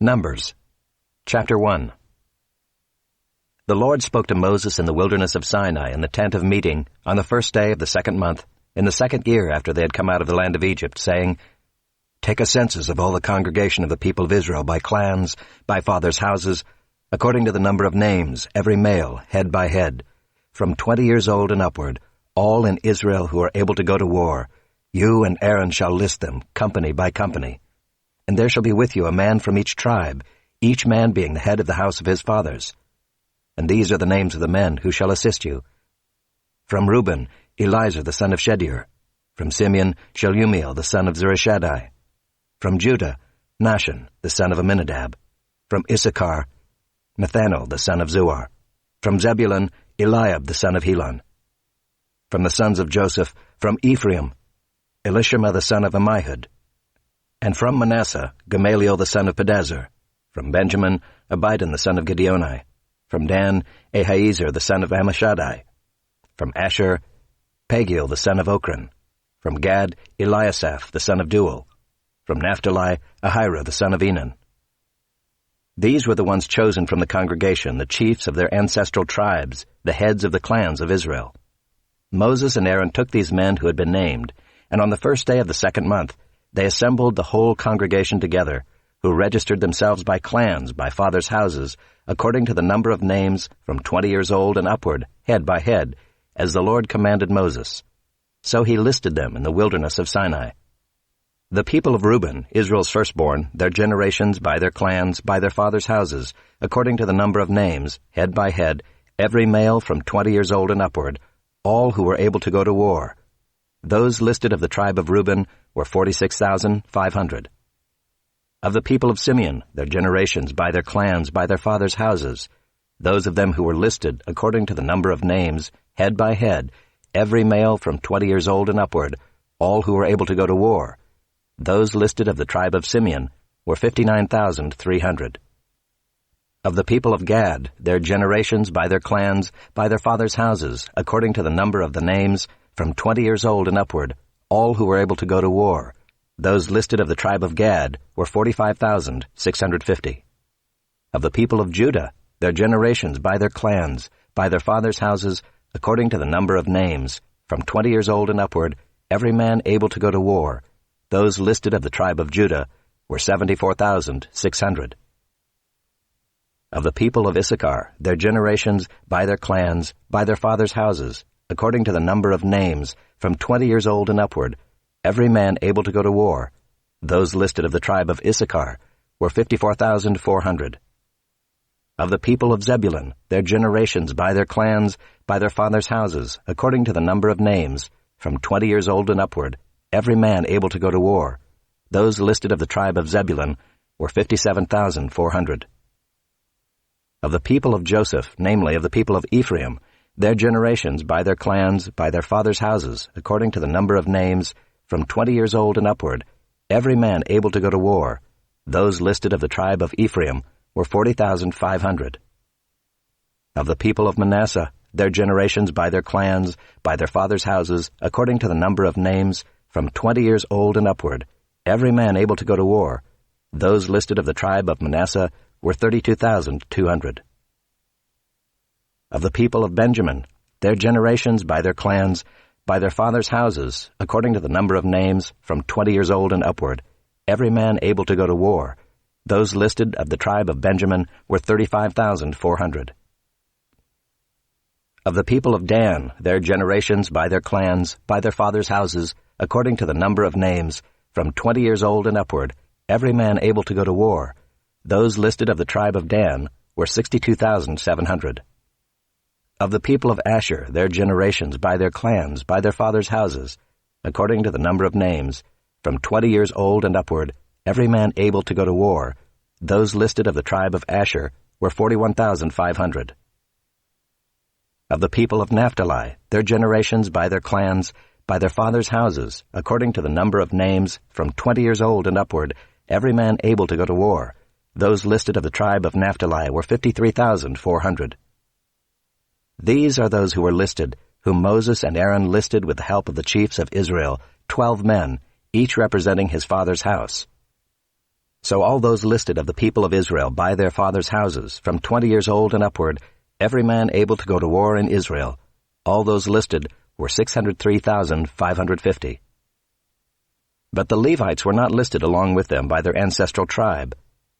Numbers, chapter 1. The Lord spoke to Moses in the wilderness of Sinai in the tent of meeting on the first day of the second month, in the second year after they had come out of the land of Egypt, saying, Take a census of all the congregation of the people of Israel by clans, by fathers' houses, according to the number of names, every male, head by head, from 20 years old and upward, all in Israel who are able to go to war. You and Aaron shall list them, company by company. And there shall be with you a man from each tribe, each man being the head of the house of his fathers. And these are the names of the men who shall assist you. From Reuben, Elizur the son of Shedeur. From Simeon, Shelumiel the son of Zurishaddai. From Judah, Nahshon the son of Amminadab. From Issachar, Nathanael the son of Zuar. From Zebulun, Eliab the son of Helon. From the sons of Joseph, from Ephraim, Elishama the son of Ammihud. And from Manasseh, Gamaliel the son of Pedazur. From Benjamin, Abidan the son of Gideoni. From Dan, Ahiezer the son of Ammishaddai. From Asher, Pagiel the son of Ochran. From Gad, Eliasaph the son of Duel. From Naphtali, Ahira the son of Enan. These were the ones chosen from the congregation, the chiefs of their ancestral tribes, the heads of the clans of Israel. Moses and Aaron took these men who had been named, and on the first day of the second month, they assembled the whole congregation together, who registered themselves by clans, by fathers' houses, according to the number of names from 20 years old and upward, head by head, as the Lord commanded Moses. So he listed them in the wilderness of Sinai. The people of Reuben, Israel's firstborn, their generations by their clans, by their fathers' houses, according to the number of names, head by head, every male from 20 years old and upward, all who were able to go to war. Those listed of the tribe of Reuben were 46,500. Of the people of Simeon, their generations by their clans, by their fathers' houses, those of them who were listed according to the number of names, head by head, every male from 20 years old and upward, all who were able to go to war, those listed of the tribe of Simeon were 59,300. Of the people of Gad, their generations by their clans, by their fathers' houses, according to the number of the names, from 20 years old and upward, all who were able to go to war, those listed of the tribe of Gad were 45,650. Of the people of Judah, their generations by their clans, by their fathers' houses, according to the number of names, from 20 years old and upward, every man able to go to war, those listed of the tribe of Judah were 74,600. Of the people of Issachar, their generations by their clans, by their fathers' houses, according to the number of names, from 20 years old and upward, every man able to go to war, those listed of the tribe of Issachar were 54,400. Of the people of Zebulun, their generations by their clans, by their fathers' houses, according to the number of names, from 20 years old and upward, every man able to go to war, those listed of the tribe of Zebulun were 57,400. Of the people of Joseph, namely of the people of Ephraim, their generations by their clans, by their fathers' houses, according to the number of names, from 20 years old and upward, every man able to go to war, those listed of the tribe of Ephraim were 40,500. Of the people of Manasseh, their generations by their clans, by their fathers' houses, according to the number of names, from 20 years old and upward, every man able to go to war, those listed of the tribe of Manasseh were 32,200. Of the people of Benjamin, their generations by their clans, by their fathers' houses, according to the number of names, from 20 years old and upward, every man able to go to war, those listed of the tribe of Benjamin were 35,400. Of the people of Dan, their generations by their clans, by their fathers' houses, according to the number of names, from 20 years old and upward, every man able to go to war, those listed of the tribe of Dan were 62,700. Of the people of Asher, their generations by their clans, by their fathers' houses, according to the number of names, from 20 years old and upward, every man able to go to war, those listed of the tribe of Asher were 41,500. Of the people of Naphtali, their generations by their clans, by their fathers' houses, according to the number of names, from 20 years old and upward, every man able to go to war, those listed of the tribe of Naphtali were 53,400. These are those who were listed, whom Moses and Aaron listed with the help of the chiefs of Israel, 12 men, each representing his father's house. So all those listed of the people of Israel by their fathers' houses, from 20 years old and upward, every man able to go to war in Israel, all those listed were 603,550. But the Levites were not listed along with them by their ancestral tribe.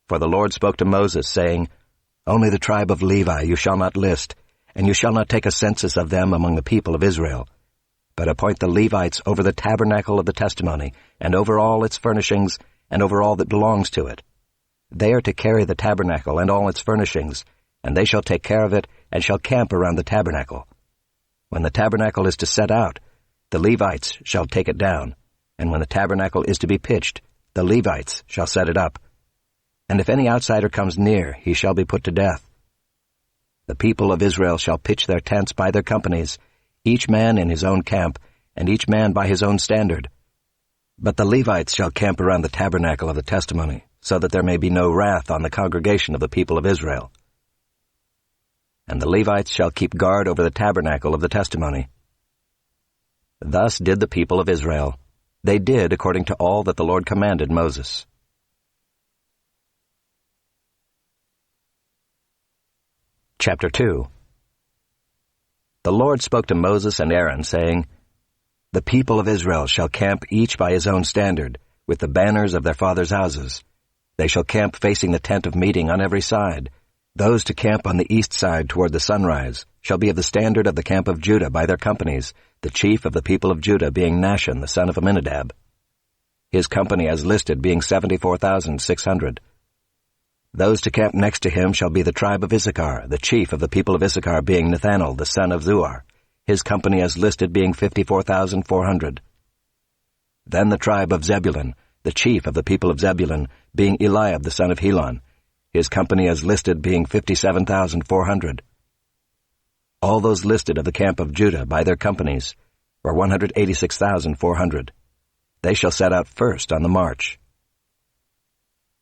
For the Lord spoke to Moses, saying, Only the tribe of Levi you shall not list, and you shall not take a census of them among the people of Israel. But appoint the Levites over the tabernacle of the testimony, and over all its furnishings, and over all that belongs to it. They are to carry the tabernacle and all its furnishings, and they shall take care of it, and shall camp around the tabernacle. When the tabernacle is to set out, the Levites shall take it down, and when the tabernacle is to be pitched, the Levites shall set it up. And if any outsider comes near, he shall be put to death. The people of Israel shall pitch their tents by their companies, each man in his own camp, and each man by his own standard. But the Levites shall camp around the tabernacle of the testimony, so that there may be no wrath on the congregation of the people of Israel. And the Levites shall keep guard over the tabernacle of the testimony. Thus did the people of Israel. They did according to all that the Lord commanded Moses. Chapter 2. The Lord spoke to Moses and Aaron, saying, The people of Israel shall camp each by his own standard, with the banners of their fathers' houses. They shall camp facing the tent of meeting on every side. Those to camp on the east side toward the sunrise shall be of the standard of the camp of Judah by their companies, the chief of the people of Judah being Nahshon the son of Amminadab. His company as listed being 74,600. Those to camp next to him shall be the tribe of Issachar, the chief of the people of Issachar being Nethanel the son of Zuar, his company as listed being 54,400. Then the tribe of Zebulun, the chief of the people of Zebulun, being Eliab the son of Helon, his company as listed being 57,400. All those listed of the camp of Judah by their companies were 186,400. They shall set out first on the march.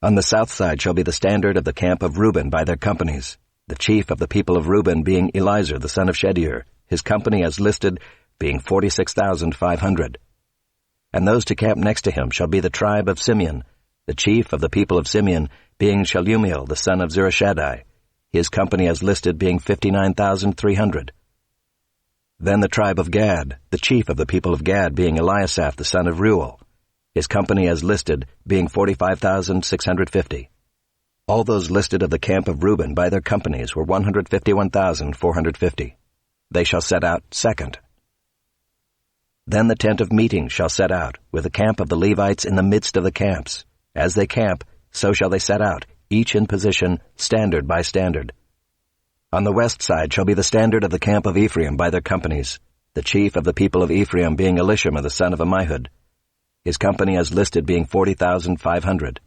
On the south side shall be the standard of the camp of Reuben by their companies, the chief of the people of Reuben being Elizur the son of Shedeur, his company as listed being 46,500. And those to camp next to him shall be the tribe of Simeon, the chief of the people of Simeon being Shelumiel the son of Zurishaddai, his company as listed being 59,300. Then the tribe of Gad, the chief of the people of Gad being Eliasaph the son of Reuel, his company as listed being 45,650. All those listed of the camp of Reuben by their companies were 151,450. They shall set out second. Then the tent of meeting shall set out, with the camp of the Levites in the midst of the camps. As they camp, so shall they set out, each in position, standard by standard. On the west side shall be the standard of the camp of Ephraim by their companies, the chief of the people of Ephraim being Elishama the son of Ammihud, his company as listed being 40,500.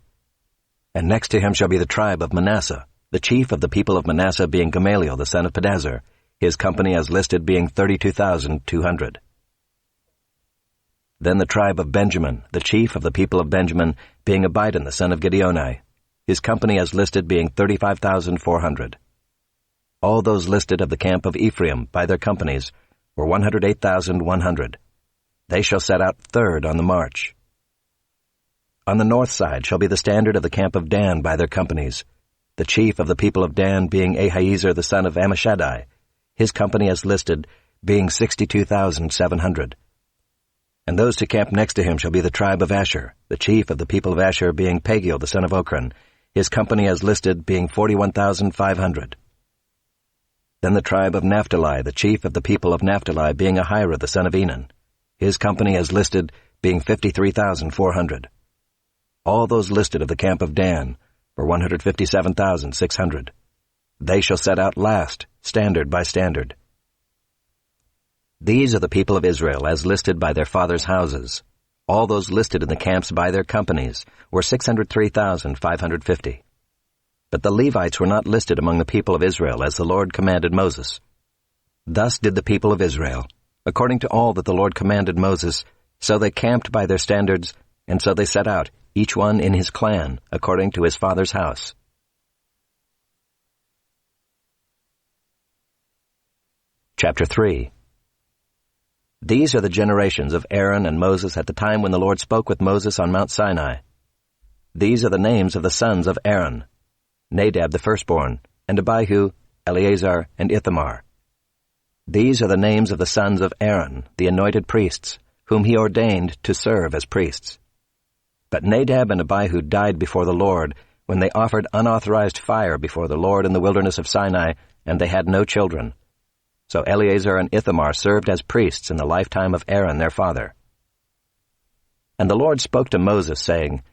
And next to him shall be the tribe of Manasseh, the chief of the people of Manasseh being Gamaliel the son of Pedazur, his company as listed being 32,200. Then the tribe of Benjamin, the chief of the people of Benjamin being Abidan the son of Gideoni, his company as listed being 35,400. All those listed of the camp of Ephraim by their companies were 108,100. They shall set out third on the march. On the north side shall be the standard of the camp of Dan by their companies, the chief of the people of Dan being Ahiezer the son of Ammishaddai, his company as listed being 62,700. And those to camp next to him shall be the tribe of Asher, the chief of the people of Asher being Pagiel the son of Ochran, his company as listed being 41,500. Then the tribe of Naphtali, the chief of the people of Naphtali being Ahira the son of Enan, his company as listed being 53,400. All those listed of the camp of Dan were 157,600. They shall set out last, standard by standard. These are the people of Israel as listed by their fathers' houses. All those listed in the camps by their companies were 603,550. But the Levites were not listed among the people of Israel as the Lord commanded Moses. Thus did the people of Israel, according to all that the Lord commanded Moses, so they camped by their standards, and so they set out, each one in his clan, according to his father's house. Chapter 3. These are the generations of Aaron and Moses at the time when the Lord spoke with Moses on Mount Sinai. These are the names of the sons of Aaron: Nadab the firstborn, and Abihu, Eleazar, and Ithamar. These are the names of the sons of Aaron, the anointed priests, whom he ordained to serve as priests. But Nadab and Abihu died before the Lord when they offered unauthorized fire before the Lord in the wilderness of Sinai, and they had no children. So Eleazar and Ithamar served as priests in the lifetime of Aaron their father. And the Lord spoke to Moses, saying,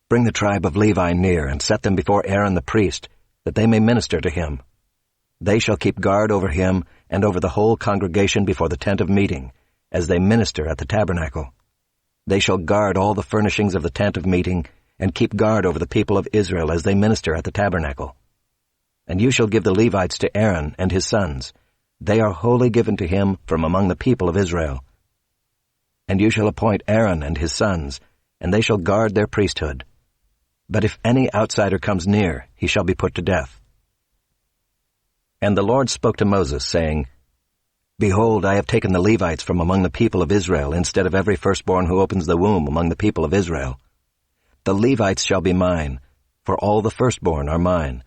Bring the tribe of Levi near, and set them before Aaron the priest, that they may minister to him. They shall keep guard over him and over the whole congregation before the tent of meeting, as they minister at the tabernacle. They shall guard all the furnishings of the tent of meeting, and keep guard over the people of Israel as they minister at the tabernacle. And you shall give the Levites to Aaron and his sons. They are wholly given to him from among the people of Israel. And you shall appoint Aaron and his sons, and they shall guard their priesthood. But if any outsider comes near, he shall be put to death. And the Lord spoke to Moses, saying, Behold, I have taken the Levites from among the people of Israel instead of every firstborn who opens the womb among the people of Israel. The Levites shall be mine, for all the firstborn are mine.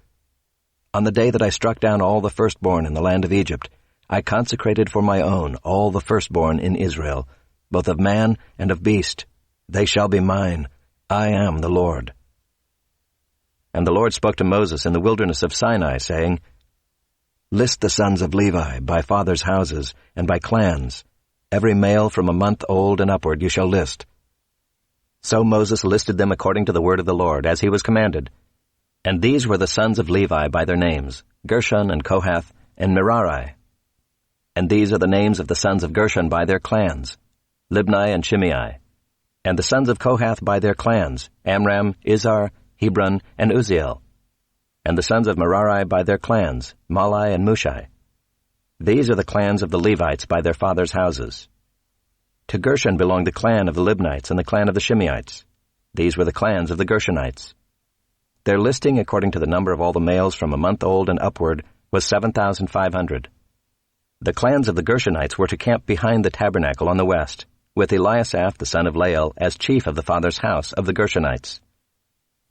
On the day that I struck down all the firstborn in the land of Egypt, I consecrated for my own all the firstborn in Israel, both of man and of beast. They shall be mine. I am the Lord. And the Lord spoke to Moses in the wilderness of Sinai, saying, List the sons of Levi by fathers' houses and by clans. Every male from a month old and upward you shall list. So Moses listed them according to the word of the Lord, as he was commanded. And these were the sons of Levi by their names, Gershon and Kohath and Merari. And these are the names of the sons of Gershon by their clans, Libni and Shimei. And the sons of Kohath by their clans, Amram, Izhar, Hebron, and Uzziel. And the sons of Merari by their clans, Malai and Mushai. These are the clans of the Levites by their fathers' houses. To Gershon belonged the clan of the Libnites and the clan of the Shimeites. These were the clans of the Gershonites. Their listing according to the number of all the males from a month old and upward was 7,500. The clans of the Gershonites were to camp behind the tabernacle on the west, with Eliasaph the son of Lael as chief of the father's house of the Gershonites.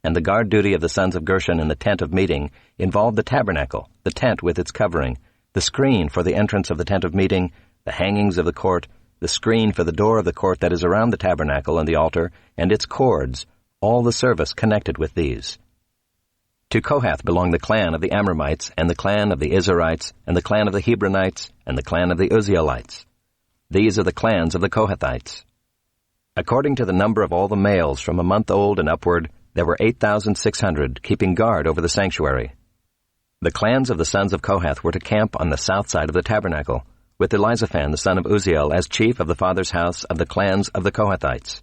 And the guard duty of the sons of Gershon in the tent of meeting involved the tabernacle, the tent with its covering, the screen for the entrance of the tent of meeting, the hangings of the court, the screen for the door of the court that is around the tabernacle and the altar, and its cords, all the service connected with these. To Kohath belonged the clan of the Amramites, and the clan of the Izharites, and the clan of the Hebronites, and the clan of the Uzzielites. These are the clans of the Kohathites. According to the number of all the males from a month old and upward, there were 8,600 keeping guard over the sanctuary. The clans of the sons of Kohath were to camp on the south side of the tabernacle, with Elizaphan the son of Uzziel as chief of the father's house of the clans of the Kohathites.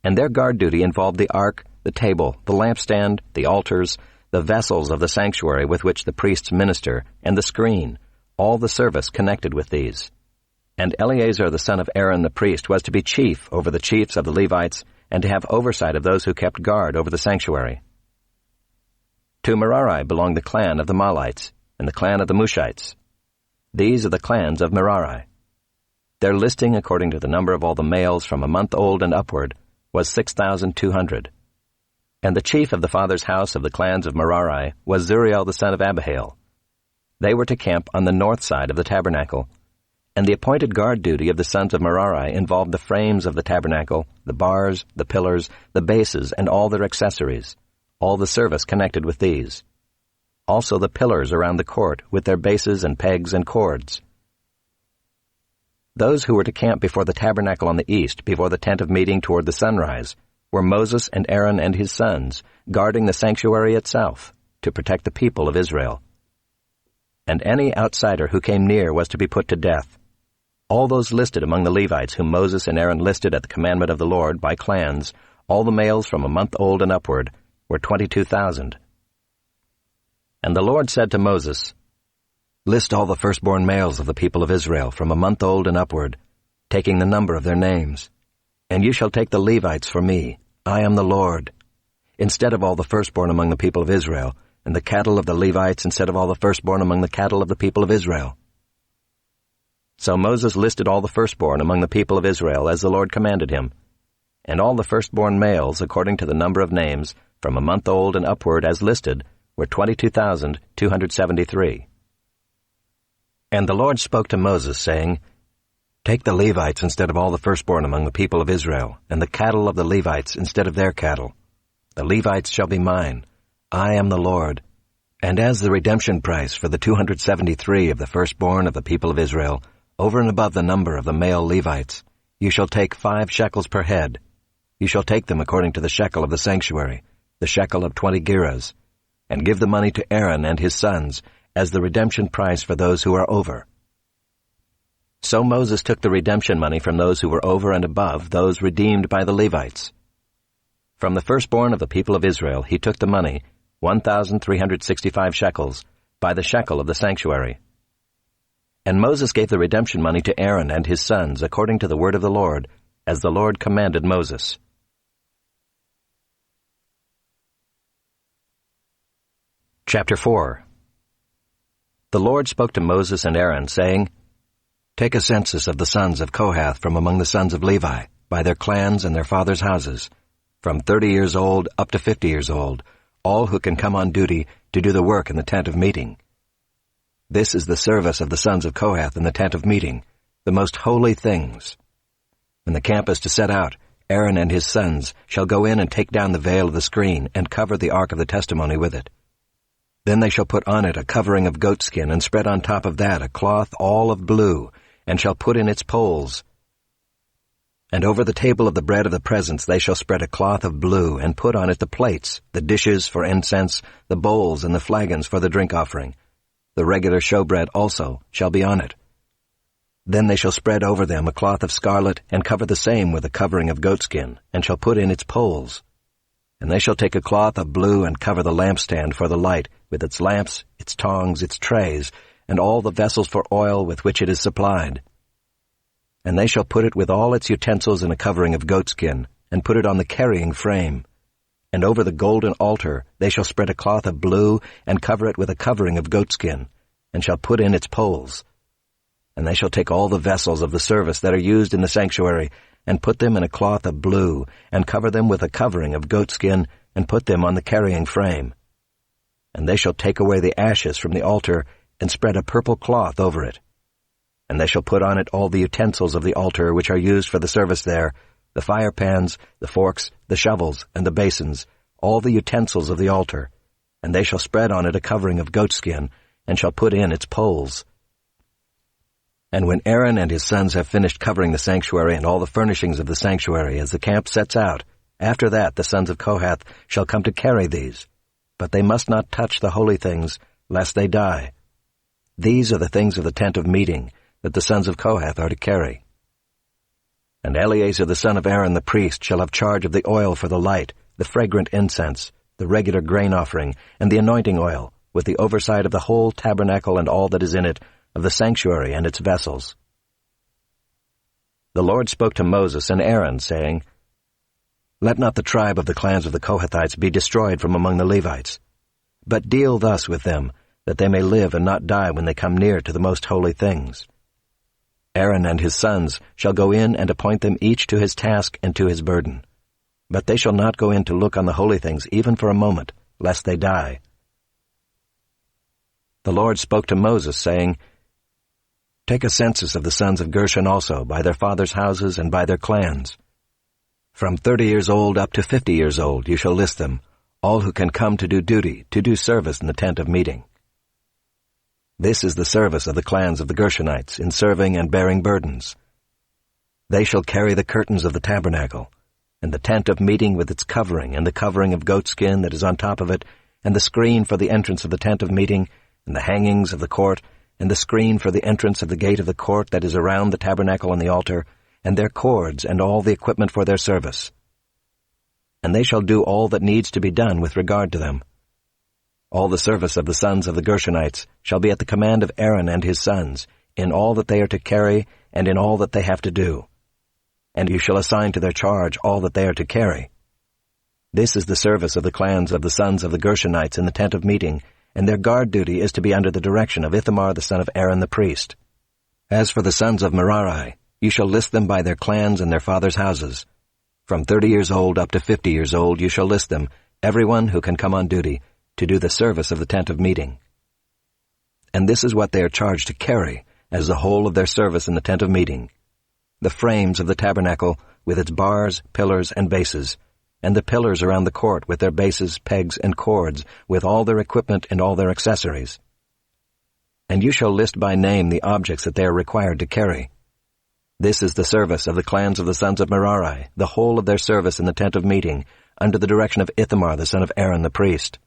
And their guard duty involved the ark, the table, the lampstand, the altars, the vessels of the sanctuary with which the priests minister, and the screen, all the service connected with these. And Eleazar the son of Aaron the priest was to be chief over the chiefs of the Levites, and to have oversight of those who kept guard over the sanctuary. To Merari belonged the clan of the Mahlites, and the clan of the Mushites. These are the clans of Merari. Their listing according to the number of all the males from a month old and upward was 6,200. And the chief of the father's house of the clans of Merari was Zuriel the son of Abihail. They were to camp on the north side of the tabernacle, and the appointed guard duty of the sons of Merari involved the frames of the tabernacle, the bars, the pillars, the bases, and all their accessories, all the service connected with these. Also the pillars around the court, with their bases and pegs and cords. Those who were to camp before the tabernacle on the east, before the tent of meeting toward the sunrise, were Moses and Aaron and his sons, guarding the sanctuary itself, to protect the people of Israel. And any outsider who came near was to be put to death. All those listed among the Levites whom Moses and Aaron listed at the commandment of the Lord by clans, all the males from a month old and upward, were 22,000. And the Lord said to Moses, List all the firstborn males of the people of Israel from a month old and upward, taking the number of their names. And you shall take the Levites for me. I am the Lord. Instead of all the firstborn among the people of Israel, and the cattle of the Levites instead of all the firstborn among the cattle of the people of Israel. So Moses listed all the firstborn among the people of Israel as the Lord commanded him. and all the firstborn males according to the number of names, from a month old and upward as listed, were 22,273. And the Lord spoke to Moses, saying, Take the Levites instead of all the firstborn among the people of Israel, and the cattle of the Levites instead of their cattle. The Levites shall be mine. I am the Lord. And as the redemption price for the 273 of the firstborn of the people of Israel, over and above the number of the male Levites, you shall take 5 shekels per head. You shall take them according to the shekel of the sanctuary, the shekel of 20 gerahs, and give the money to Aaron and his sons as the redemption price for those who are over. So Moses took the redemption money from those who were over and above those redeemed by the Levites. From the firstborn of the people of Israel he took the money, 1,365 shekels, by the shekel of the sanctuary. And Moses gave the redemption money to Aaron and his sons according to the word of the Lord, as the Lord commanded Moses. Chapter 4. The Lord spoke to Moses and Aaron, saying, Take a census of the sons of Kohath from among the sons of Levi, by their clans and their fathers' houses, from 30 years old up to 50 years old, all who can come on duty to do the work in the tent of meeting. This is the service of the sons of Kohath in the tent of meeting, the most holy things. When the camp is to set out, Aaron and his sons shall go in and take down the veil of the screen and cover the ark of the testimony with it. Then they shall put on it a covering of goatskin and spread on top of that a cloth all of blue, and shall put in its poles. And over the table of the bread of the presence they shall spread a cloth of blue, and put on it the plates, the dishes for incense, the bowls and the flagons for the drink offering. The regular showbread also shall be on it. Then they shall spread over them a cloth of scarlet, and cover the same with a covering of goatskin, and shall put in its poles. And they shall take a cloth of blue and cover the lampstand for the light, with its lamps, its tongs, its trays, and all the vessels for oil with which it is supplied. And they shall put it with all its utensils in a covering of goatskin, and put it on the carrying frame. And over the golden altar they shall spread a cloth of blue, and cover it with a covering of goatskin, and shall put in its poles. And they shall take all the vessels of the service that are used in the sanctuary, and put them in a cloth of blue, and cover them with a covering of goatskin, and put them on the carrying frame. And they shall take away the ashes from the altar, and spread a purple cloth over it. And they shall put on it all the utensils of the altar which are used for the service there, the fire pans, the forks, the shovels, and the basins, all the utensils of the altar. And they shall spread on it a covering of goatskin, and shall put in its poles. And when Aaron and his sons have finished covering the sanctuary and all the furnishings of the sanctuary as the camp sets out, after that the sons of Kohath shall come to carry these. But they must not touch the holy things, lest they die. These are the things of the tent of meeting, that the sons of Kohath are to carry. And Eleazar the son of Aaron the priest shall have charge of the oil for the light, the fragrant incense, the regular grain offering, and the anointing oil, with the oversight of the whole tabernacle and all that is in it, of the sanctuary and its vessels. The Lord spoke to Moses and Aaron, saying, Let not the tribe of the clans of the Kohathites be destroyed from among the Levites, but deal thus with them, that they may live and not die when they come near to the most holy things. Aaron and his sons shall go in and appoint them each to his task and to his burden. But they shall not go in to look on the holy things even for a moment, lest they die. The Lord spoke to Moses, saying, Take a census of the sons of Gershon also, by their fathers' houses and by their clans. From 30 years old up to 50 years old you shall list them, all who can come to do duty, to do service in the tent of meeting. This is the service of the clans of the Gershonites in serving and bearing burdens. They shall carry the curtains of the tabernacle, and the tent of meeting with its covering, and the covering of goatskin that is on top of it, and the screen for the entrance of the tent of meeting, and the hangings of the court, and the screen for the entrance of the gate of the court that is around the tabernacle and the altar, and their cords and all the equipment for their service. And they shall do all that needs to be done with regard to them. All the service of the sons of the Gershonites shall be at the command of Aaron and his sons, in all that they are to carry and in all that they have to do. And you shall assign to their charge all that they are to carry. This is the service of the clans of the sons of the Gershonites in the tent of meeting, and their guard duty is to be under the direction of Ithamar the son of Aaron the priest. As for the sons of Merari, you shall list them by their clans and their fathers' houses. From 30 years old up to 50 years old you shall list them, everyone who can come on duty, to do the service of the tent of meeting. And this is what they are charged to carry, as the whole of their service in the tent of meeting: the frames of the tabernacle, with its bars, pillars, and bases, and the pillars around the court with their bases, pegs, and cords, with all their equipment and all their accessories. And you shall list by name the objects that they are required to carry. This is the service of the clans of the sons of Merari, the whole of their service in the tent of meeting, under the direction of Ithamar the son of Aaron the priest.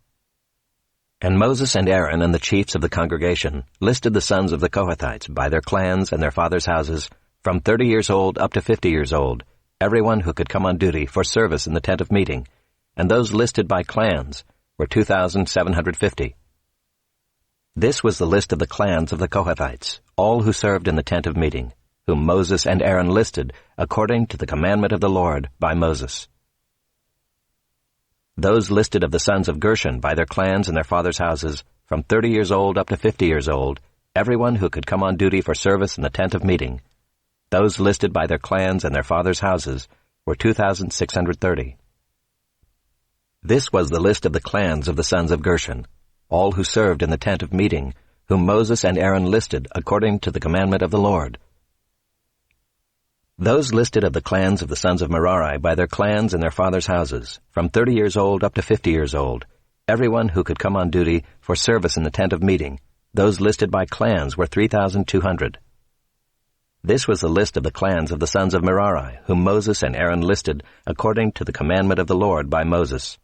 And Moses and Aaron and the chiefs of the congregation listed the sons of the Kohathites by their clans and their fathers' houses, from 30 years old up to 50 years old, everyone who could come on duty for service in the tent of meeting, and those listed by clans were 2,750. This was the list of the clans of the Kohathites, all who served in the tent of meeting, whom Moses and Aaron listed according to the commandment of the Lord by Moses. Those listed of the sons of Gershon by their clans and their fathers' houses, from 30 years old up to 50 years old, everyone who could come on duty for service in the tent of meeting, those listed by their clans and their fathers' houses, were 2,630. This was the list of the clans of the sons of Gershon, all who served in the tent of meeting, whom Moses and Aaron listed according to the commandment of the Lord. Those listed of the clans of the sons of Merari by their clans and their fathers' houses, from 30 years old up to 50 years old, everyone who could come on duty for service in the tent of meeting, those listed by clans were 3,200. This was the list of the clans of the sons of Merari, whom Moses and Aaron listed according to the commandment of the Lord by Moses.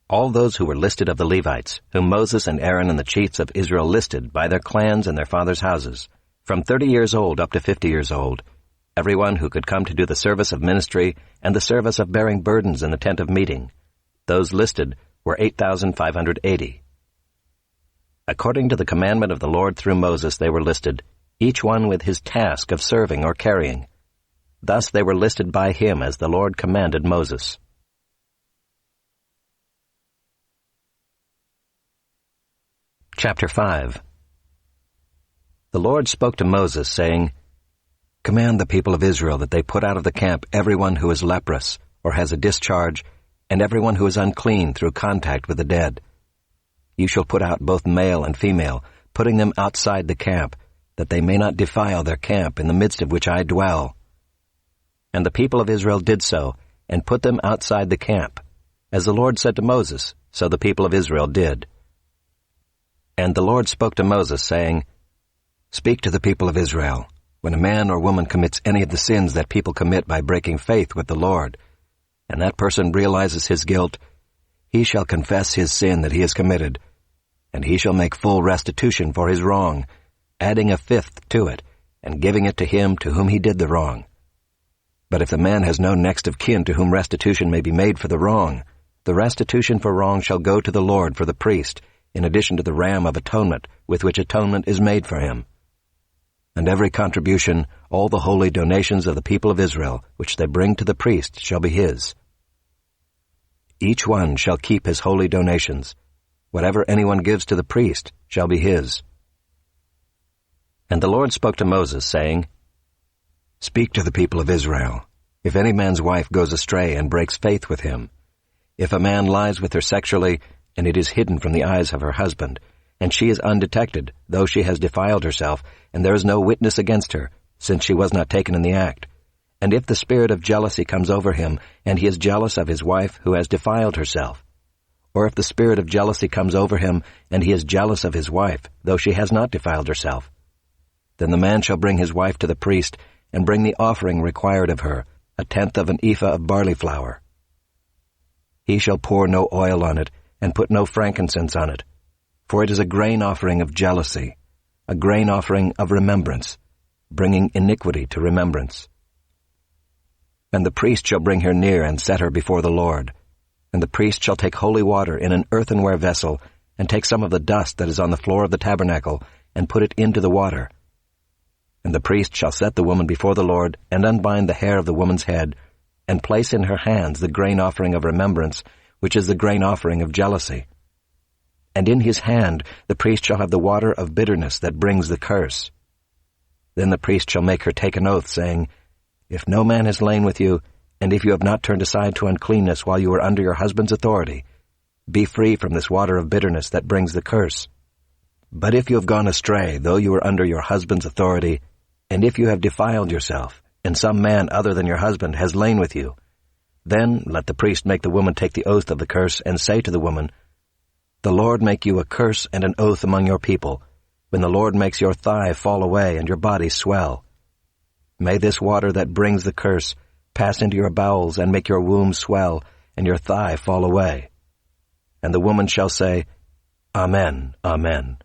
All those who were listed of the Levites, whom Moses and Aaron and the chiefs of Israel listed by their clans and their fathers' houses, from 30 years old up to 50 years old, everyone who could come to do the service of ministry and the service of bearing burdens in the tent of meeting, those listed were 8,580. According to the commandment of the Lord through Moses they were listed, each one with his task of serving or carrying. Thus they were listed by him as the Lord commanded Moses. Chapter 5. The Lord spoke to Moses, saying, Command the people of Israel that they put out of the camp everyone who is leprous or has a discharge, and everyone who is unclean through contact with the dead. You shall put out both male and female, putting them outside the camp, that they may not defile their camp in the midst of which I dwell. And the people of Israel did so, and put them outside the camp. As the Lord said to Moses, so the people of Israel did. And the Lord spoke to Moses, saying, Speak to the people of Israel. When a man or woman commits any of the sins that people commit by breaking faith with the Lord, and that person realizes his guilt, he shall confess his sin that he has committed, and he shall make full restitution for his wrong, adding a fifth to it, and giving it to him to whom he did the wrong. But if the man has no next of kin to whom restitution may be made for the wrong, the restitution for wrong shall go to the Lord for the priest, in addition to the ram of atonement with which atonement is made for him. And every contribution, all the holy donations of the people of Israel, which they bring to the priest, shall be his. Each one shall keep his holy donations. Whatever anyone gives to the priest shall be his. And the Lord spoke to Moses, saying, Speak to the people of Israel. If any man's wife goes astray and breaks faith with him, if a man lies with her sexually, and it is hidden from the eyes of her husband, and she is undetected, though she has defiled herself, and there is no witness against her, since she was not taken in the act. And if the spirit of jealousy comes over him, and he is jealous of his wife who has defiled herself, or if the spirit of jealousy comes over him, and he is jealous of his wife, though she has not defiled herself, then the man shall bring his wife to the priest, and bring the offering required of her, 1/10 of an ephah of barley flour. He shall pour no oil on it, and put no frankincense on it, for it is a grain offering of jealousy, a grain offering of remembrance, bringing iniquity to remembrance. And the priest shall bring her near and set her before the Lord. And the priest shall take holy water in an earthenware vessel, and take some of the dust that is on the floor of the tabernacle, and put it into the water. And the priest shall set the woman before the Lord, and unbind the hair of the woman's head, and place in her hands the grain offering of remembrance, which is the grain offering of jealousy. And in his hand the priest shall have the water of bitterness that brings the curse. Then the priest shall make her take an oath, saying, If no man has lain with you, and if you have not turned aside to uncleanness while you were under your husband's authority, be free from this water of bitterness that brings the curse. But if you have gone astray, though you were under your husband's authority, and if you have defiled yourself, and some man other than your husband has lain with you, then let the priest make the woman take the oath of the curse, and say to the woman, The Lord make you a curse and an oath among your people, when the Lord makes your thigh fall away and your body swell. May this water that brings the curse pass into your bowels and make your womb swell and your thigh fall away. And the woman shall say, Amen, Amen.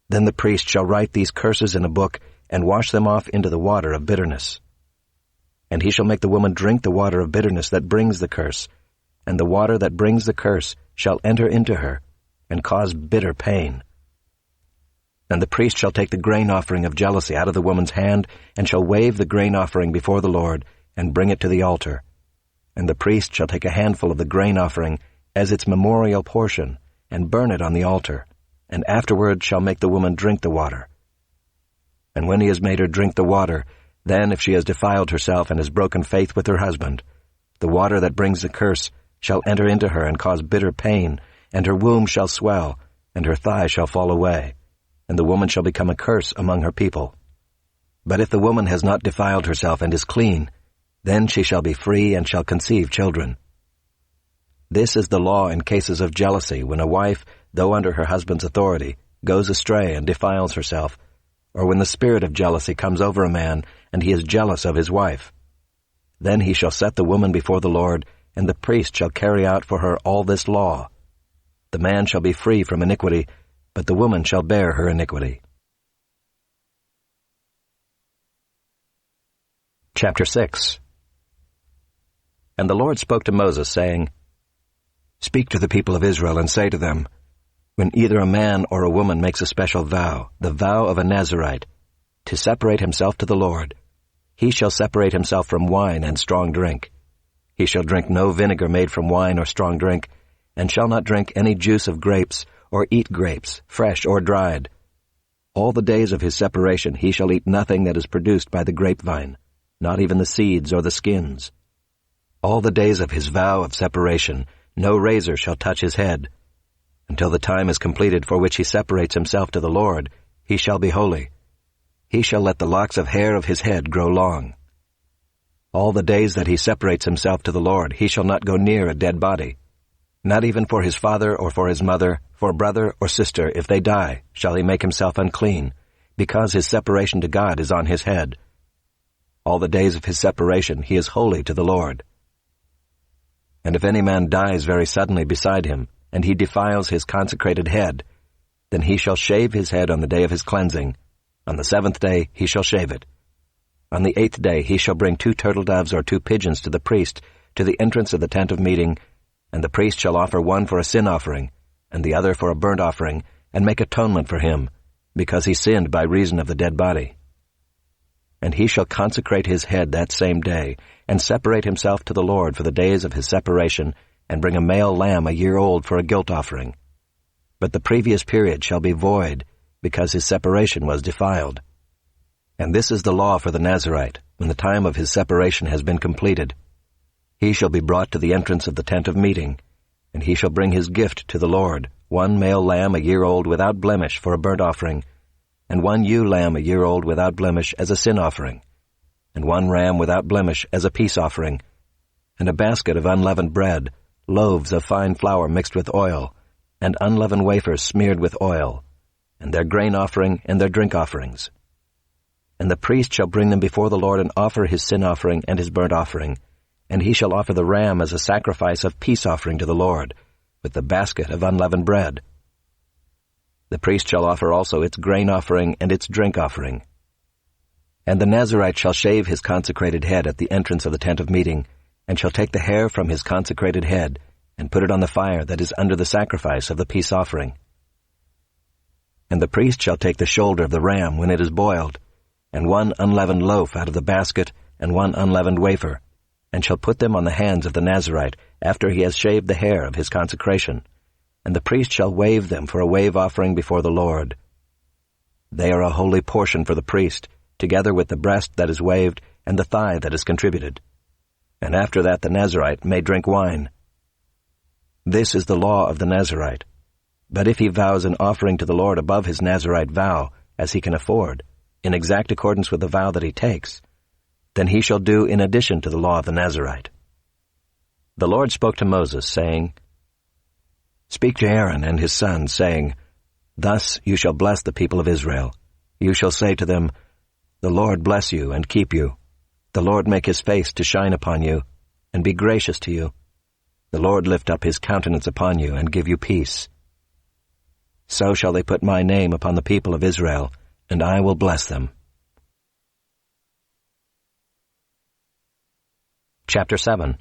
Then the priest shall write these curses in a book and wash them off into the water of bitterness. And he shall make the woman drink the water of bitterness that brings the curse, and the water that brings the curse shall enter into her, and cause bitter pain. And the priest shall take the grain offering of jealousy out of the woman's hand, and shall wave the grain offering before the Lord, and bring it to the altar. And the priest shall take a handful of the grain offering as its memorial portion, and burn it on the altar, and afterward shall make the woman drink the water. And when he has made her drink the water, then if she has defiled herself and has broken faith with her husband, the water that brings the curse shall enter into her and cause bitter pain, and her womb shall swell, and her thigh shall fall away, and the woman shall become a curse among her people. But if the woman has not defiled herself and is clean, then she shall be free and shall conceive children. This is the law in cases of jealousy, when a wife, though under her husband's authority, goes astray and defiles herself, or when the spirit of jealousy comes over a man, and he is jealous of his wife. Then he shall set the woman before the Lord, and the priest shall carry out for her all this law. The man shall be free from iniquity, but the woman shall bear her iniquity. Chapter 6. And the Lord spoke to Moses, saying, Speak to the people of Israel, and say to them, When either a man or a woman makes a special vow, the vow of a Nazirite, to separate himself to the Lord, he shall separate himself from wine and strong drink. He shall drink no vinegar made from wine or strong drink, and shall not drink any juice of grapes, or eat grapes, fresh or dried. All the days of his separation he shall eat nothing that is produced by the grapevine, not even the seeds or the skins. All the days of his vow of separation no razor shall touch his head. Until the time is completed for which he separates himself to the Lord, he shall be holy. He shall let the locks of hair of his head grow long. All the days that he separates himself to the Lord, he shall not go near a dead body. Not even for his father or for his mother, for brother or sister, if they die, shall he make himself unclean, because his separation to God is on his head. All the days of his separation he is holy to the Lord. And if any man dies very suddenly beside him, and he defiles his consecrated head, then he shall shave his head on the day of his cleansing. On the 7th day he shall shave it. On the 8th day he shall bring 2 turtle doves or 2 pigeons to the priest, to the entrance of the tent of meeting, and the priest shall offer one for a sin offering, and the other for a burnt offering, and make atonement for him, because he sinned by reason of the dead body. And he shall consecrate his head that same day, and separate himself to the Lord for the days of his separation, and bring a male lamb a year old for a guilt offering. But the previous period shall be void, because his separation was defiled. And this is the law for the Nazirite, when the time of his separation has been completed. He shall be brought to the entrance of the tent of meeting, and he shall bring his gift to the Lord, 1 male lamb a year old without blemish for a burnt offering, and 1 ewe lamb a year old without blemish as a sin offering, and 1 ram without blemish as a peace offering, and a basket of unleavened bread, loaves of fine flour mixed with oil, and unleavened wafers smeared with oil, and their grain offering and their drink offerings. And the priest shall bring them before the Lord and offer his sin offering and his burnt offering, and he shall offer the ram as a sacrifice of peace offering to the Lord, with the basket of unleavened bread. The priest shall offer also its grain offering and its drink offering. And the Nazirite shall shave his consecrated head at the entrance of the tent of meeting, and shall take the hair from his consecrated head, and put it on the fire that is under the sacrifice of the peace offering. And the priest shall take the shoulder of the ram when it is boiled, and 1 unleavened loaf out of the basket, and 1 unleavened wafer, and shall put them on the hands of the Nazirite after he has shaved the hair of his consecration, and the priest shall wave them for a wave offering before the Lord. They are a holy portion for the priest, together with the breast that is waved and the thigh that is contributed, and after that the Nazirite may drink wine. This is the law of the Nazirite. But if he vows an offering to the Lord above his Nazirite vow, as he can afford, in exact accordance with the vow that he takes, then he shall do in addition to the law of the Nazirite. The Lord spoke to Moses, saying, Speak to Aaron and his sons, saying, Thus you shall bless the people of Israel. You shall say to them, The Lord bless you and keep you. The Lord make his face to shine upon you, and be gracious to you. The Lord lift up his countenance upon you, and give you peace. So shall they put my name upon the people of Israel, and I will bless them. Chapter 7.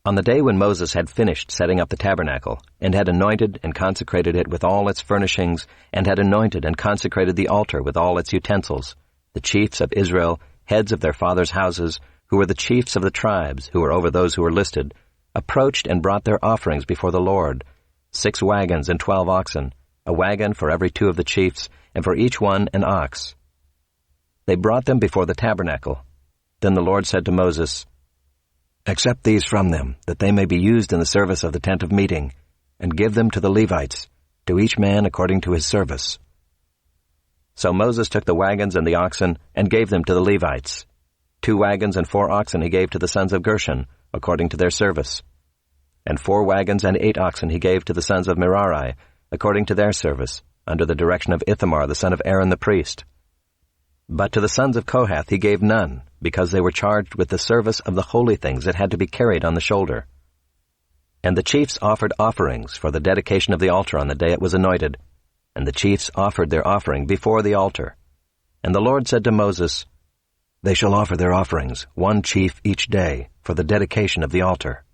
On the day when Moses had finished setting up the tabernacle, and had anointed and consecrated it with all its furnishings, and had anointed and consecrated the altar with all its utensils, the chiefs of Israel, heads of their fathers' houses, who were the chiefs of the tribes, who were over those who were listed, approached and brought their offerings before the Lord, 6 wagons and 12 oxen, a wagon for every 2 of the chiefs, and for each one an ox. They brought them before the tabernacle. Then the Lord said to Moses, Accept these from them, that they may be used in the service of the tent of meeting, and give them to the Levites, to each man according to his service. So Moses took the wagons and the oxen, and gave them to the Levites. 2 wagons and 4 oxen he gave to the sons of Gershon, according to their service. And 4 wagons and 8 oxen he gave to the sons of Merari, according to their service, under the direction of Ithamar the son of Aaron the priest. But to the sons of Kohath he gave none, because they were charged with the service of the holy things that had to be carried on the shoulder. And the chiefs offered offerings for the dedication of the altar on the day it was anointed, and the chiefs offered their offering before the altar. And the Lord said to Moses, They shall offer their offerings, 1 chief each day, for the dedication of the altar.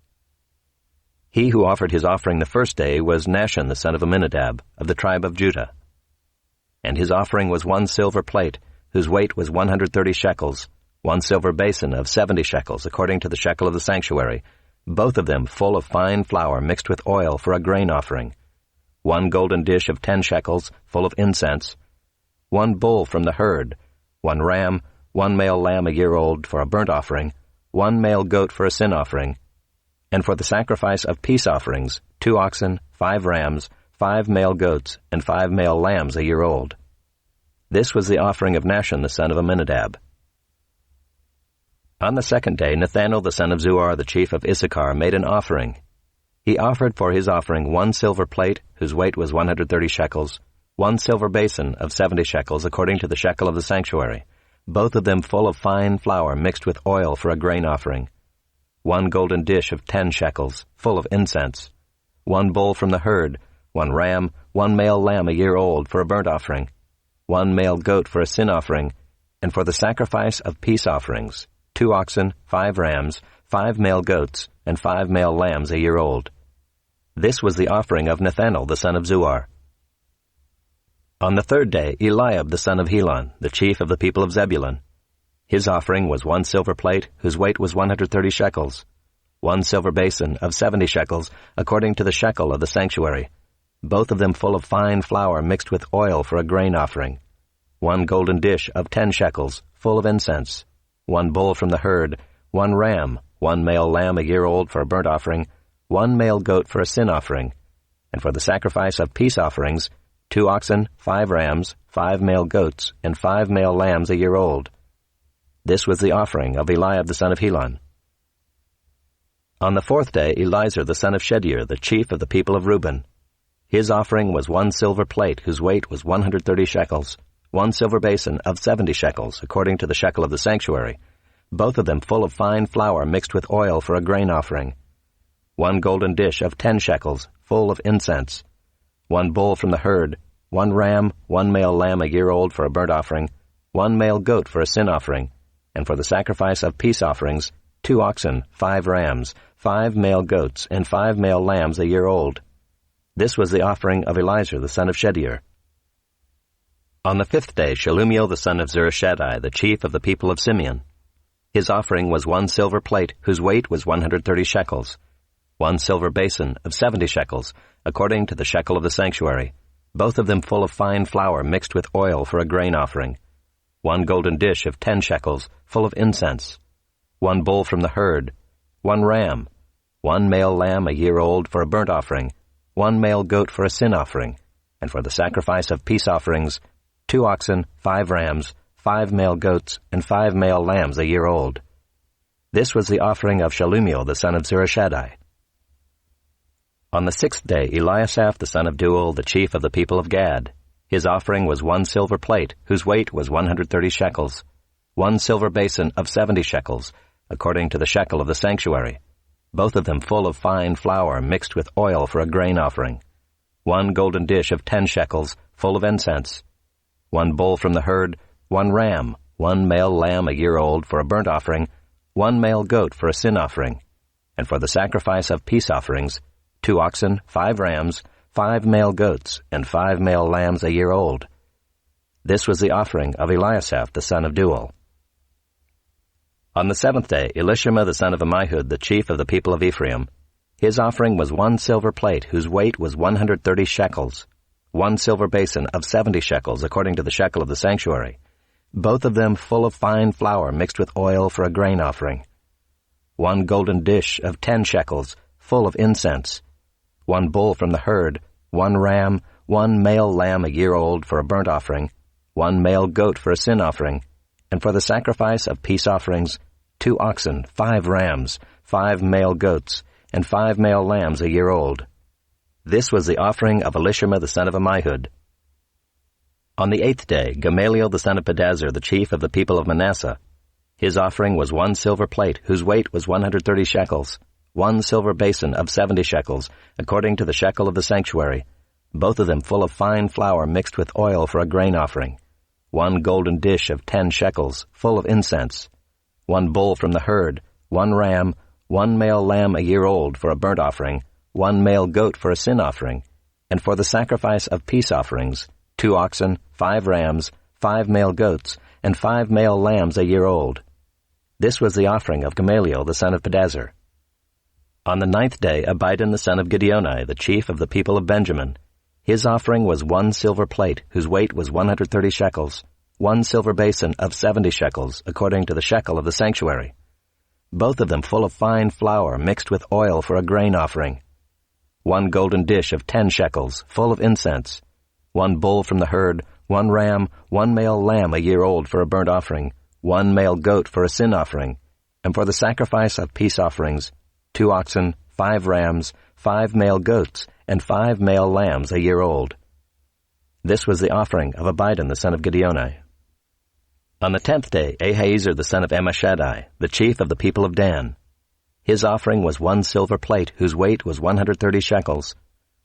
He who offered his offering the first day was Nahshon the son of Amminadab, of the tribe of Judah. And his offering was 1 silver plate, whose weight was 130 shekels, 1 silver basin of 70 shekels, according to the shekel of the sanctuary, both of them full of fine flour mixed with oil for a grain offering, 1 golden dish of 10 shekels, full of incense, 1 bull from the herd, 1 ram, 1 male lamb a year old for a burnt offering, 1 male goat for a sin offering, and for the sacrifice of peace offerings, 2 oxen, 5 rams, 5 male goats, and 5 male lambs a year old. This was the offering of Nahshon the son of Amminadab. On the second day, Nathanael the son of Zuar, the chief of Issachar, made an offering. He offered for his offering 1 silver plate, whose weight was 130 shekels, 1 silver basin of 70 shekels, according to the shekel of the sanctuary, both of them full of fine flour mixed with oil for a grain offering, 1 golden dish of 10 shekels, full of incense, 1 bull from the herd, 1 ram, 1 male lamb a year old for a burnt offering, 1 male goat for a sin offering, and for the sacrifice of peace offerings, 2 oxen, 5 rams, 5 male goats, and 5 male lambs a year old. This was the offering of Nathanael the son of Zuar. On the third day, Eliab the son of Helon, the chief of the people of Zebulun. His offering was 1 silver plate, whose weight was 130 shekels, 1 silver basin of 70 shekels, according to the shekel of the sanctuary, both of them full of fine flour mixed with oil for a grain offering, 1 golden dish of 10 shekels, full of incense, 1 bull from the herd, 1 ram, 1 male lamb a year old for a burnt offering, 1 male goat for a sin offering, and for the sacrifice of peace offerings, 2 oxen, 5 rams, 5 male goats, and 5 male lambs a year old. This was the offering of Eliab the son of Helon. On the fourth day, Elizur the son of Shedeur, the chief of the people of Reuben. His offering was 1 silver plate, whose weight was 130 shekels, 1 silver basin of 70 shekels, according to the shekel of the sanctuary, both of them full of fine flour mixed with oil for a grain offering, 1 golden dish of 10 shekels, full of incense, 1 bull from the herd, 1 ram, 1 male lamb a year old for a burnt offering, 1 male goat for a sin offering, and for the sacrifice of peace offerings, 2 oxen, 5 rams, 5 male goats, and 5 male lambs a year old. This was the offering of Elizur the son of Shedeur. On the fifth day, Shelumiel the son of Zurishaddai, the chief of the people of Simeon. His offering was 1 silver plate, whose weight was 130 shekels, 1 silver basin of 70 shekels, according to the shekel of the sanctuary, both of them full of fine flour mixed with oil for a grain offering, 1 golden dish of 10 shekels, full of incense, one bull from the herd, one ram, one male lamb a year old for a burnt offering, one male goat for a sin offering, and for the sacrifice of peace offerings, 2 oxen, 5 rams, 5 male goats, and 5 male lambs a year old. This was the offering of Shalumiel the son of Zurishaddai. On the 6th day, Eliasaph the son of Deuel, the chief of the people of Gad. His offering was 1 silver plate, whose weight was 130 shekels, 1 silver basin of 70 shekels, according to the shekel of the sanctuary, both of them full of fine flour mixed with oil for a grain offering, 1 golden dish of 10 shekels, full of incense, 1 bull from the herd, 1 ram, 1 male lamb a year old for a burnt offering, 1 male goat for a sin offering, and for the sacrifice of peace offerings, 2 oxen, 5 rams, 5 male goats, and 5 male lambs a year old. This was the offering of Eliasaph the son of Deuel. On the 7th day, Elishama the son of Ammihud, the chief of the people of Ephraim, his offering was 1 silver plate, whose weight was 130 shekels, 1 silver basin of 70 shekels, according to the shekel of the sanctuary, both of them full of fine flour mixed with oil for a grain offering, 1 golden dish of 10 shekels, full of incense, 1 bull from the herd, 1 ram, 1 male lamb a year old for a burnt offering, 1 male goat for a sin offering, and for the sacrifice of peace offerings, 2 oxen, 5 rams, 5 male goats, and 5 male lambs a year old. This was the offering of Elishama the son of Ammihud. On the 8th day, Gamaliel the son of Pedazur, the chief of the people of Manasseh, his offering was 1 silver plate, whose weight was 130 shekels, 1 silver basin of 70 shekels, according to the shekel of the sanctuary, both of them full of fine flour mixed with oil for a grain offering, 1 golden dish of 10 shekels, full of incense, 1 bull from the herd, 1 ram, 1 male lamb a year old for a burnt offering, 1 male goat for a sin offering, and for the sacrifice of peace offerings, 2 oxen, 5 rams, 5 male goats, and 5 male lambs a year old. This was the offering of Gamaliel the son of Pedazur. On the 9th day, Abidan the son of Gideoni, the chief of the people of Benjamin, his offering was 1 silver plate, whose weight was 130 shekels, 1 silver basin of 70 shekels, according to the shekel of the sanctuary, both of them full of fine flour mixed with oil for a grain offering, 1 golden dish of 10 shekels, full of incense, 1 bull from the herd, 1 ram, 1 male lamb a year old for a burnt offering, 1 male goat for a sin offering, and for the sacrifice of peace offerings, 2 oxen, 5 rams, 5 male goats, and 5 male lambs a year old. This was the offering of Abidan the son of Gideoni. On the 10th day, Ahiezer the son of Ammishaddai, the chief of the people of Dan, his offering was 1 silver plate, whose weight was 130 shekels,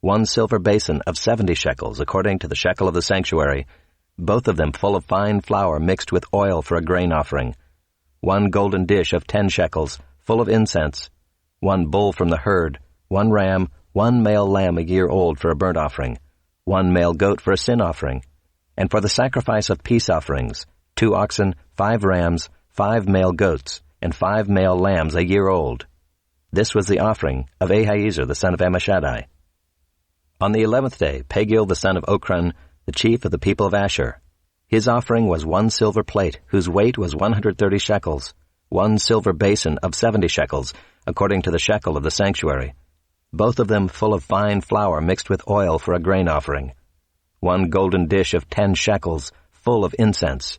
1 silver basin of 70 shekels, according to the shekel of the sanctuary, both of them full of fine flour mixed with oil for a grain offering, 1 golden dish of 10 shekels, full of incense, 1 bull from the herd, 1 ram, 1 male lamb a year old for a burnt offering, 1 male goat for a sin offering, and for the sacrifice of peace offerings, 2 oxen, 5 rams, 5 male goats, and 5 male lambs a year old. This was the offering of Ahiezer the son of Ammishaddai. On the 11th day, Pagiel the son of Ochran, the chief of the people of Asher, his offering was 1 silver plate, whose weight was 130 shekels, 1 silver basin of 70 shekels, according to the shekel of the sanctuary, both of them full of fine flour mixed with oil for a grain offering, 1 golden dish of 10 shekels, full of incense,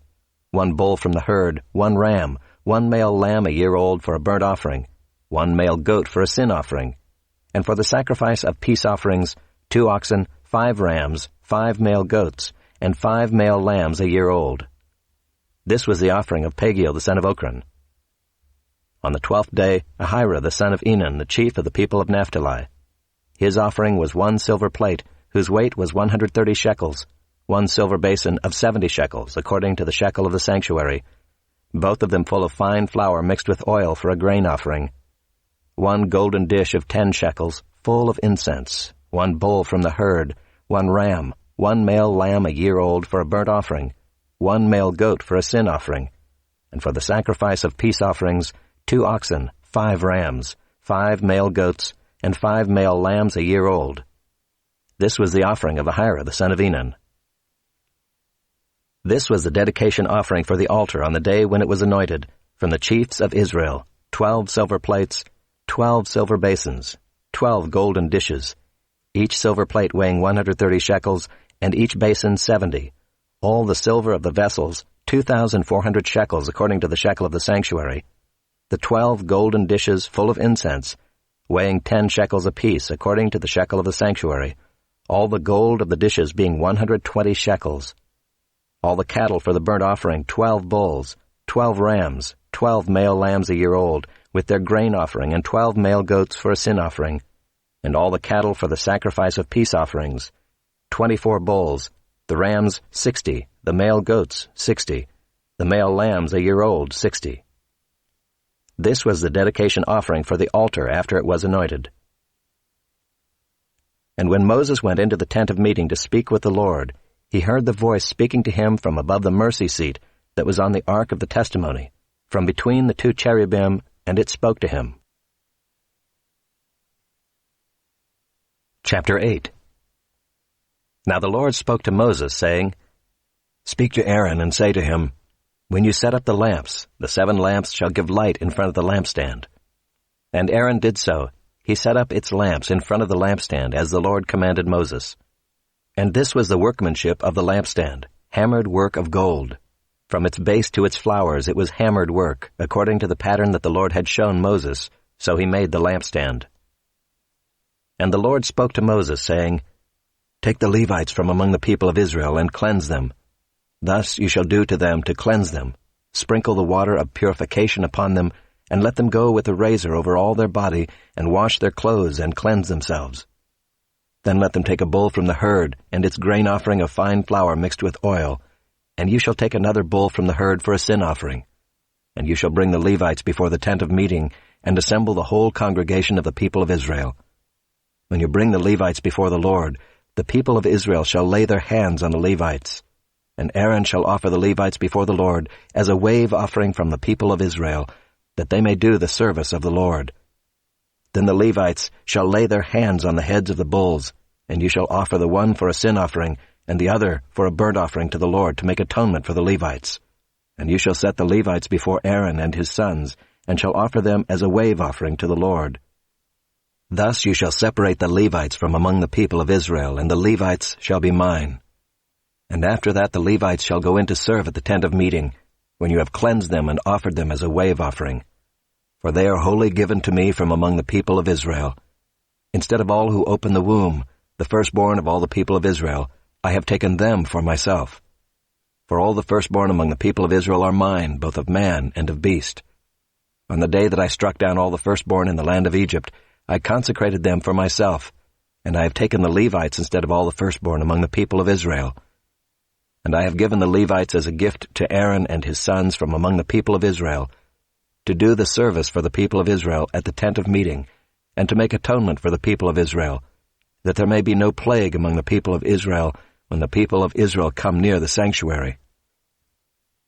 1 bull from the herd, 1 ram, 1 male lamb a year old for a burnt offering, 1 male goat for a sin offering, and for the sacrifice of peace offerings, 2 oxen, 5 rams, 5 male goats, and 5 male lambs a year old. This was the offering of Pagiel the son of Ochran. On the 12th day, Ahira the son of Enan, the chief of the people of Naphtali, his offering was 1 silver plate, whose weight was 130 shekels, 1 silver basin of 70 shekels, according to the shekel of the sanctuary, both of them full of fine flour mixed with oil for a grain offering, 1 golden dish of 10 shekels, full of incense, 1 bull from the herd, 1 ram, 1 male lamb a year old for a burnt offering, 1 male goat for a sin offering, and for the sacrifice of peace offerings, 2 oxen, 5 rams, 5 male goats, and 5 male lambs a year old. This was the offering of Ahira the son of Enan. This was the dedication offering for the altar on the day when it was anointed, from the chiefs of Israel, 12 silver plates, 12 silver basins, 12 golden dishes, each silver plate weighing 130 shekels, and each basin 70. All the silver of the vessels, 2,400 shekels according to the shekel of the sanctuary. The 12 golden dishes full of incense, weighing 10 shekels apiece according to the shekel of the sanctuary, all the gold of the dishes being 120 shekels. All the cattle for the burnt offering, 12 bulls, 12 rams, 12 male lambs a year old, with their grain offering, and 12 male goats for a sin offering, and all the cattle for the sacrifice of peace offerings, 24 bulls, the rams 60, the male goats 60, the male lambs a year old 60. This was the dedication offering for the altar after it was anointed. And when Moses went into the tent of meeting to speak with the Lord, he heard the voice speaking to him from above the mercy seat that was on the ark of the testimony, from between the two cherubim, and it spoke to him. Chapter 8. Now the Lord spoke to Moses, saying, Speak to Aaron and say to him, When you set up the lamps, the 7 lamps shall give light in front of the lampstand. And Aaron did so. He set up its lamps in front of the lampstand, as the Lord commanded Moses. And this was the workmanship of the lampstand, hammered work of gold. From its base to its flowers it was hammered work, according to the pattern that the Lord had shown Moses, so he made the lampstand. And the Lord spoke to Moses, saying, Take the Levites from among the people of Israel, and cleanse them. Thus you shall do to them to cleanse them. Sprinkle the water of purification upon them, and let them go with a razor over all their body, and wash their clothes, and cleanse themselves. Then let them take a bull from the herd, and its grain offering of fine flour mixed with oil, and you shall take another bull from the herd for a sin offering. And you shall bring the Levites before the tent of meeting, and assemble the whole congregation of the people of Israel. When you bring the Levites before the Lord, the people of Israel shall lay their hands on the Levites. And Aaron shall offer the Levites before the Lord as a wave offering from the people of Israel, that they may do the service of the Lord. Then the Levites shall lay their hands on the heads of the bulls, and you shall offer the one for a sin offering, and the other for a burnt offering to the Lord to make atonement for the Levites. And you shall set the Levites before Aaron and his sons, and shall offer them as a wave offering to the Lord. Thus you shall separate the Levites from among the people of Israel, and the Levites shall be mine. And after that the Levites shall go in to serve at the tent of meeting, when you have cleansed them and offered them as a wave offering. For they are wholly given to me from among the people of Israel. Instead of all who open the womb, the firstborn of all the people of Israel, I have taken them for myself. For all the firstborn among the people of Israel are mine, both of man and of beast. On the day that I struck down all the firstborn in the land of Egypt, I consecrated them for myself, and I have taken the Levites instead of all the firstborn among the people of Israel. And I have given the Levites as a gift to Aaron and his sons from among the people of Israel, to do the service for the people of Israel at the tent of meeting, and to make atonement for the people of Israel, that there may be no plague among the people of Israel when the people of Israel come near the sanctuary.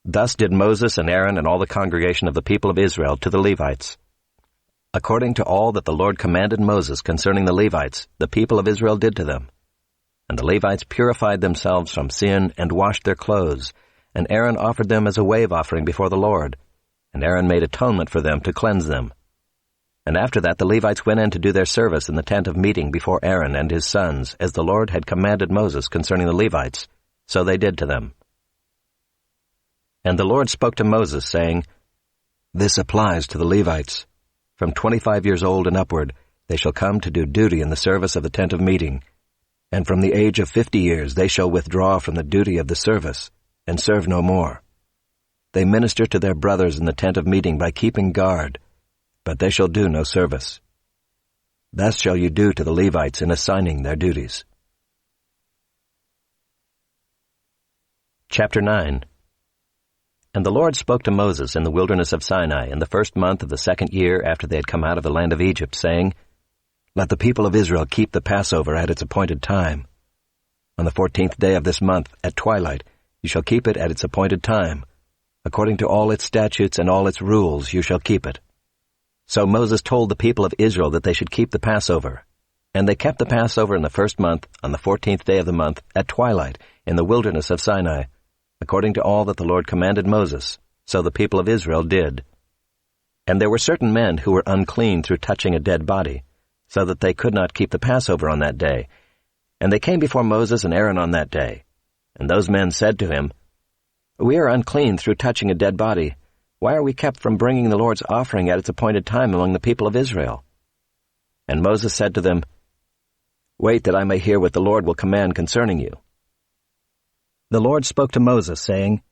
Thus did Moses and Aaron and all the congregation of the people of Israel to the Levites. According to all that the Lord commanded Moses concerning the Levites, the people of Israel did to them. And the Levites purified themselves from sin and washed their clothes, and Aaron offered them as a wave offering before the Lord, and Aaron made atonement for them to cleanse them. And after that the Levites went in to do their service in the tent of meeting before Aaron and his sons, as the Lord had commanded Moses concerning the Levites, so they did to them. And the Lord spoke to Moses, saying, This applies to the Levites. From 25 years old and upward, they shall come to do duty in the service of the tent of meeting, and from the age of 50 years they shall withdraw from the duty of the service, and serve no more. They minister to their brothers in the tent of meeting by keeping guard, but they shall do no service. Thus shall you do to the Levites in assigning their duties. Chapter 9. And the Lord spoke to Moses in the wilderness of Sinai in the 1st month of the 2nd year after they had come out of the land of Egypt, saying, Let the people of Israel keep the Passover at its appointed time. On the 14th day of this month, at twilight, you shall keep it at its appointed time. According to all its statutes and all its rules you shall keep it. So Moses told the people of Israel that they should keep the Passover. And they kept the Passover in the 1st month, on the 14th day of the month, at twilight, in the wilderness of Sinai, according to all that the Lord commanded Moses, so the people of Israel did. And there were certain men who were unclean through touching a dead body, so that they could not keep the Passover on that day. And they came before Moses and Aaron on that day. And those men said to him, "We are unclean through touching a dead body. Why are we kept from bringing the Lord's offering at its appointed time among the people of Israel?" And Moses said to them, "Wait that I may hear what the Lord will command concerning you." The Lord spoke to Moses, saying,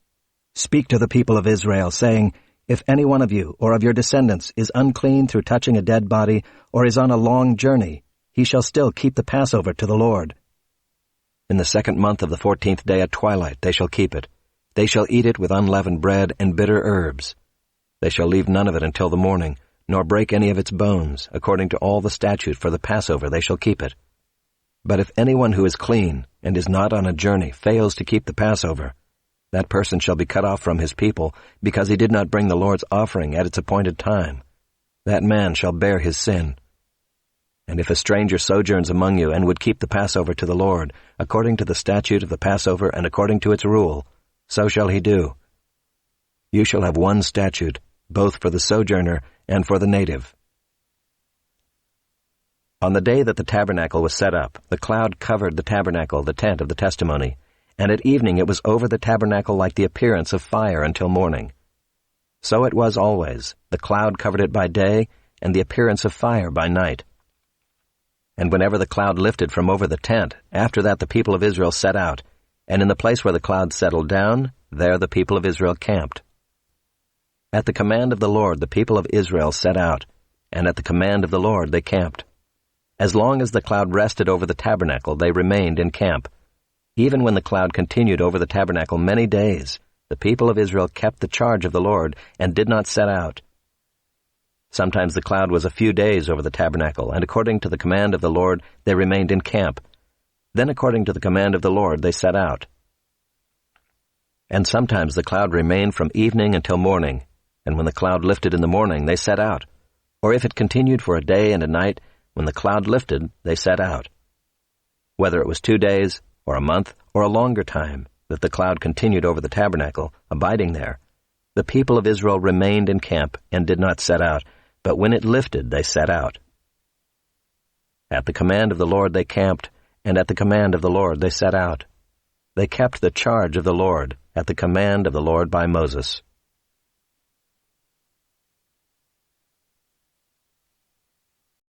"Speak to the people of Israel, saying, If any one of you or of your descendants is unclean through touching a dead body or is on a long journey, he shall still keep the Passover to the Lord. In the 2nd month of the 14th day at twilight they shall keep it. They shall eat it with unleavened bread and bitter herbs. They shall leave none of it until the morning, nor break any of its bones. According to all the statute for the Passover they shall keep it. But if anyone who is clean and is not on a journey fails to keep the Passover, that person shall be cut off from his people, because he did not bring the Lord's offering at its appointed time. That man shall bear his sin. And if a stranger sojourns among you and would keep the Passover to the Lord, according to the statute of the Passover and according to its rule, so shall he do. You shall have one statute, both for the sojourner and for the native." On the day that the tabernacle was set up, the cloud covered the tabernacle, the tent of the testimony, and at evening it was over the tabernacle like the appearance of fire until morning. So it was always. The cloud covered it by day, and the appearance of fire by night. And whenever the cloud lifted from over the tent, after that the people of Israel set out, and in the place where the cloud settled down, there the people of Israel camped. At the command of the Lord the people of Israel set out, and at the command of the Lord they camped. As long as the cloud rested over the tabernacle, they remained in camp. Even when the cloud continued over the tabernacle many days, the people of Israel kept the charge of the Lord and did not set out. Sometimes the cloud was a few days over the tabernacle, and according to the command of the Lord they remained in camp. Then according to the command of the Lord they set out. And sometimes the cloud remained from evening until morning, and when the cloud lifted in the morning they set out. Or if it continued for a day and a night, when the cloud lifted they set out. Whether it was 2 days, or a month, or a longer time, that the cloud continued over the tabernacle, abiding there, the people of Israel remained in camp and did not set out, but when it lifted they set out. At the command of the Lord they camped, and at the command of the Lord they set out. They kept the charge of the Lord at the command of the Lord by Moses.